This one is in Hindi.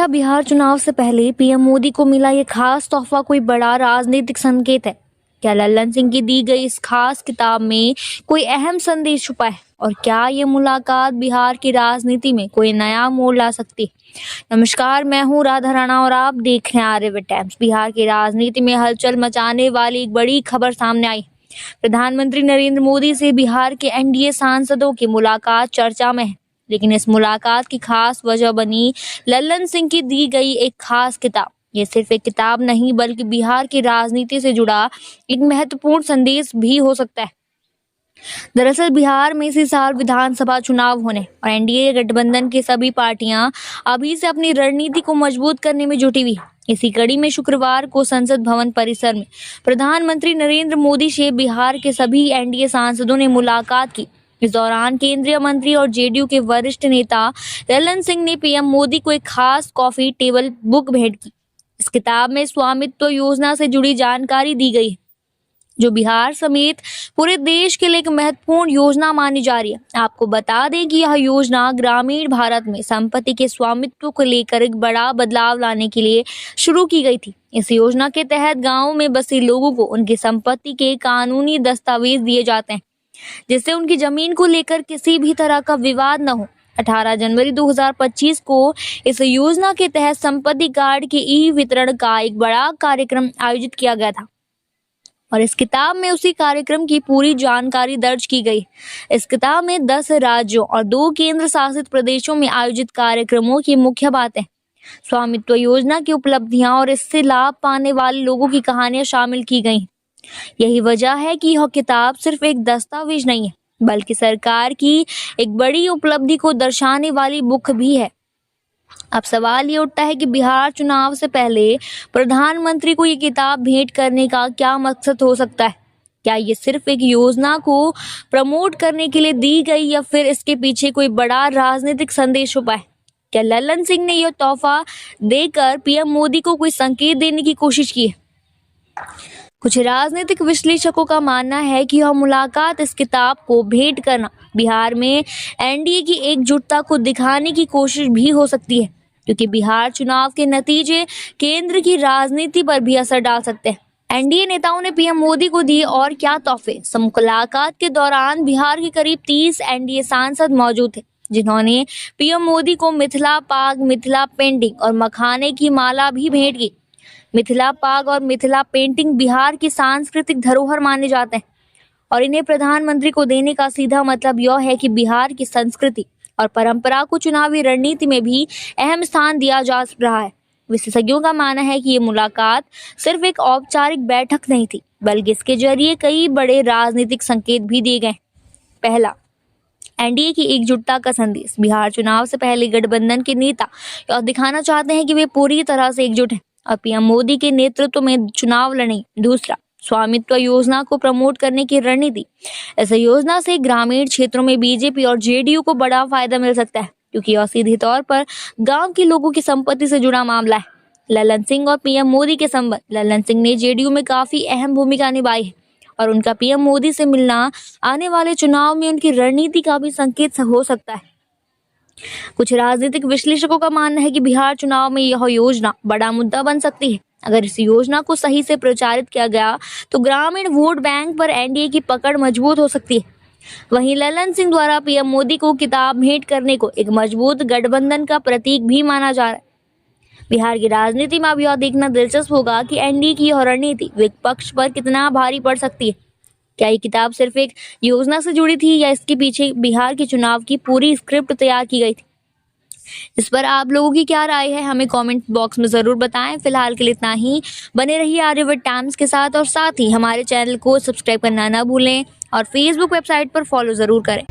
क्या बिहार चुनाव से पहले पीएम मोदी को मिला ये खास तोहफा कोई बड़ा राजनीतिक संकेत है? क्या लल्लन सिंह की दी गई इस खास किताब में कोई अहम संदेश छुपा है? और क्या ये मुलाकात बिहार की राजनीति में कोई नया मोड़ ला सकती है? नमस्कार, मैं हूँ राधा राणा और आप देख रहे हैं आर्यव्रत टाइम्स। बिहार की राजनीति में हलचल मचाने वाली एक बड़ी खबर सामने आई। प्रधानमंत्री नरेंद्र मोदी से बिहार के एनडीए सांसदों की मुलाकात चर्चा में है, लेकिन इस मुलाकात की खास वजह बनी लल्लन सिंह की दी गई एक खास किताब। ये सिर्फ एक किताब नहीं बल्कि बिहार की राजनीति से जुड़ा एक महत्वपूर्ण संदेश भी हो सकता है। दरअसल बिहार में इसी साल विधानसभा चुनाव होने और एनडीए गठबंधन की सभी पार्टियां अभी से अपनी रणनीति को मजबूत करने में जुटी हुई। इसी कड़ी में शुक्रवार को संसद भवन परिसर में प्रधानमंत्री नरेंद्र मोदी से बिहार के सभी एनडीए सांसदों ने मुलाकात की। इस दौरान केंद्रीय मंत्री और जेडीयू के वरिष्ठ नेता लल्लन सिंह ने पीएम मोदी को एक खास कॉफी टेबल बुक भेंट की। इस किताब में स्वामित्व योजना से जुड़ी जानकारी दी गई है, जो बिहार समेत पूरे देश के लिए एक महत्वपूर्ण योजना मानी जा रही है। आपको बता दें कि यह योजना ग्रामीण भारत में संपत्ति के स्वामित्व को लेकर एक बड़ा बदलाव लाने के लिए शुरू की गई थी। इस योजना के तहत गाँव में बसे लोगों को उनकी संपत्ति के कानूनी दस्तावेज दिए जाते हैं, जिससे उनकी जमीन को लेकर किसी भी तरह का विवाद न हो। 18 जनवरी 2025 को इस योजना के तहत संपत्ति कार्ड के ई वितरण का एक बड़ा कार्यक्रम आयोजित किया गया था और इस किताब में उसी कार्यक्रम की पूरी जानकारी दर्ज की गई। इस किताब में 10 राज्यों और 2 केंद्र शासित प्रदेशों में आयोजित कार्यक्रमों की मुख्य बातें, स्वामित्व योजना की उपलब्धियां और इससे लाभ पाने वाले लोगों की कहानियां शामिल की गई। यही वजह है कि यह किताब सिर्फ एक दस्तावेज नहीं है, बल्कि सरकार की एक बड़ी उपलब्धि को दर्शाने वाली बुक भी है। अब सवाल ये उठता है कि बिहार चुनाव से पहले प्रधानमंत्री को ये किताब भेंट करने का क्या मकसद हो सकता है? क्या ये सिर्फ एक योजना को प्रमोट करने के लिए दी गई या फिर इसके पीछे कोई बड़ा राजनीतिक संदेश छुपा है? क्या लल्लन सिंह ने यह तोहफा देकर पीएम मोदी को कोई संकेत देने की कोशिश की है? कुछ राजनीतिक विश्लेषकों का मानना है कि यह मुलाकात इस किताब को भेंट करना बिहार में एनडीए की एकजुटता को दिखाने की कोशिश भी हो सकती है, क्योंकि बिहार चुनाव के नतीजे केंद्र की राजनीति पर भी असर डाल सकते हैं। एनडीए नेताओं ने पीएम मोदी को दिए और क्या तोहफे? मुलाकात के दौरान बिहार के करीब 30 एनडीए सांसद मौजूद थे, जिन्होंने पीएम मोदी को मिथिला पाग, मिथिला पेंटिंग और मखाने की माला भी भेंट की। मिथिला पाग और मिथिला पेंटिंग बिहार की सांस्कृतिक धरोहर माने जाते हैं और इन्हें प्रधानमंत्री को देने का सीधा मतलब यह है कि बिहार की संस्कृति और परंपरा को चुनावी रणनीति में भी अहम स्थान दिया जा रहा है। विशेषज्ञों का मानना है कि ये मुलाकात सिर्फ एक औपचारिक बैठक नहीं थी, बल्कि इसके जरिए कई बड़े राजनीतिक संकेत भी दिए गए। पहला, एनडीए की एकजुटता का संदेश। बिहार चुनाव से पहले गठबंधन के नेता यह दिखाना चाहते हैं कि वे पूरी तरह से एकजुट हैं और पीएम मोदी के नेतृत्व में चुनाव लड़ें। दूसरा, स्वामित्व योजना को प्रमोट करने की रणनीति। इस योजना से ग्रामीण क्षेत्रों में बीजेपी और जेडीयू को बड़ा फायदा मिल सकता है, क्योंकि यह सीधे तौर पर गांव के लोगों की संपत्ति से जुड़ा मामला है। लल्लन सिंह और पीएम मोदी के संबंध। लल्लन सिंह ने जेडीयू में काफी अहम भूमिका निभाई है और उनका पीएम मोदी से मिलना आने वाले चुनाव में उनकी रणनीति का भी संकेत हो सकता है। कुछ राजनीतिक विश्लेषकों का मानना है कि बिहार चुनाव में यह योजना बड़ा मुद्दा बन सकती है। अगर इस योजना को सही से प्रचारित किया गया तो ग्रामीण वोट बैंक पर एनडीए की पकड़ मजबूत हो सकती है। वहीं लल्लन सिंह द्वारा पीएम मोदी को किताब भेंट करने को एक मजबूत गठबंधन का प्रतीक भी माना जा रहा है। बिहार की राजनीति में अब यह देखना दिलचस्प होगा कि एनडीए की यह रणनीति विपक्ष पर कितना भारी पड़ सकती है। क्या ये किताब सिर्फ एक योजना से जुड़ी थी या इसके पीछे बिहार के चुनाव की पूरी स्क्रिप्ट तैयार की गई थी? इस पर आप लोगों की क्या राय है, हमें कमेंट बॉक्स में जरूर बताएं। फिलहाल के लिए इतना ही। बने रहिए आर्यव्रत टाइम्स के साथ और साथ ही हमारे चैनल को सब्सक्राइब करना ना भूलें और फेसबुक वेबसाइट पर फॉलो जरूर करें।